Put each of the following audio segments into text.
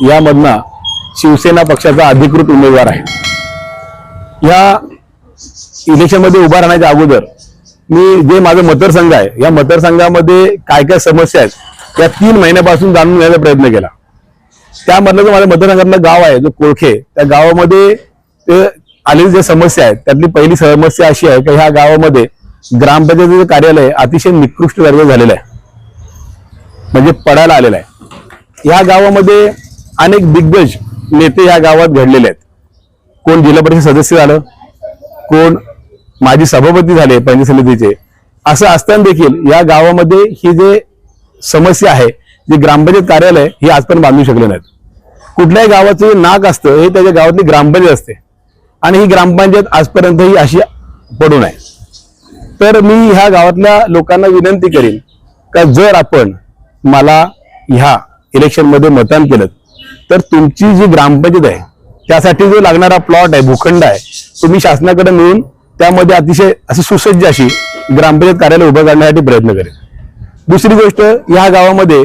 यामधनं शिवसेना पक्षाचा अधिकृत उमेदवार आहे। या इलेक्शनमध्ये उभा राहण्याच्या अगोदर मी जे माझं मतदारसंघ आहे या मतदारसंघामध्ये काय काय समस्या आहेत या 3 महिन्यापासून जाणून घेण्याचा प्रयत्न केला। त्यामधलं जो माझ्या मतदारसंघातलं गाव आहे जो कोळखे, त्या गावामध्ये आलेली ज्या समस्या आहेत त्यातली पहिली समस्या अशी आहे की ह्या गावामध्ये ग्रामपंचायतीचं कार्यालय अतिशय निकृष्ट दर्जाचं झालेलं आहे, म्हणजे पडायला आलेलं आहे। या गावामध्ये अनेक दिग्गज नेते या गावात घडलेले आहेत। कोण जिल्हा परिषद सदस्य झालं, कोण माजी सभापती झाले पंचायत समितीचे। असं असताना देखील या गावामध्ये ही जे समस्या आहे, जे ग्रामपंचायत कार्यालय हे आजपर्यंत बांधू शकले नाहीत। कुठल्याही गावाचं जे नाक असतं हे त्याच्या गावातली ग्रामपंचायत असते आणि ही ग्रामपंचायत आजपर्यंत ही अशी पडून आहे। तर मी ह्या गावातल्या लोकांना विनंती करेन का जर आपण मला ह्या इलेक्शनमध्ये मतदान केलं तर तुमची जी ग्रामपंचायत आहे त्यासाठी जो लागणारा प्लॉट आहे, भूखंड आहे, तुम्ही शासनाकडे मिळून त्यामध्ये अतिशय अशी सुसज्ज अशी ग्रामपंचायत कार्यालय उभं करण्यासाठी प्रयत्न करेन। दुसरी गोष्ट, या गावामध्ये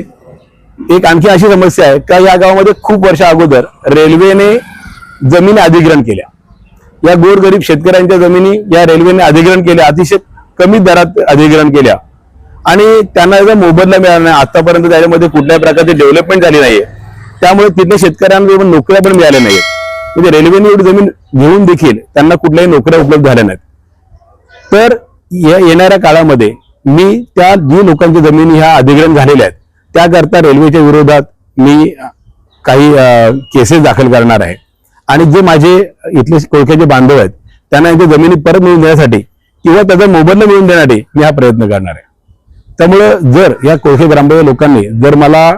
एक आणखी अशी समस्या आहे का या गावामध्ये खूप वर्षा अगोदर रेल्वेने जमीन अधिग्रहण केल्या। या गोरगरीब शेतकऱ्यांच्या जमिनी या रेल्वेने अधिग्रहण केल्या, अतिशय कमी दरात अधिग्रहण केल्या आणि त्यांना याचा मोबदला मिळाला नाही। आतापर्यंत त्याच्यामध्ये कुठल्याही प्रकारची डेव्हलपमेंट झाली नाहीये, त्यामुळे तिथल्या शेतकऱ्यांना नोकऱ्या पण मिळाल्या नाहीत। म्हणजे रेल्वेने एवढी जमीन घेऊन देखील त्यांना कुठल्याही नोकऱ्या उपलब्ध झाल्या नाहीत। तर येणाऱ्या काळामध्ये मी त्या जी लोकांच्या जमिनी ह्या अधिग्रहण झालेल्या आहेत त्याकरता रेल्वेच्या विरोधात मी काही केसेस दाखल करणार आहे आणि जे माझे इथले कोळख्याचे बांधव आहेत त्यांना यांच्या जमिनी परत मिळवून देण्यासाठी किंवा त्याचा मोबदला मिळवून देण्यासाठी मी हा प्रयत्न करणार आहे। त्यामुळे जर या कोळखे ग्रामपंचायत लोकांनी जर मला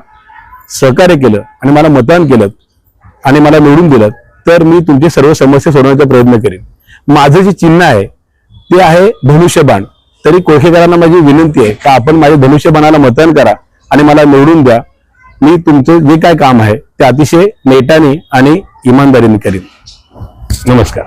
सहकार्य केलं आणि मला मतदान केलं आणि मला निवडून दिलं तर मी तुमची सर्व समस्या सोडवण्याचा प्रयत्न करेन। माझं जे चिन्ह आहे ते आहे धनुष्यबाण। तरी कोळखेकरांना माझी विनंती आहे की आपण माझ्या धनुष्यबाणाला मतदान करा आणि मला निवडून द्या। मी तुमचं जे काय काम आहे ते अतिशय नेटाने आणि इमानदारीने करेन। नमस्कार।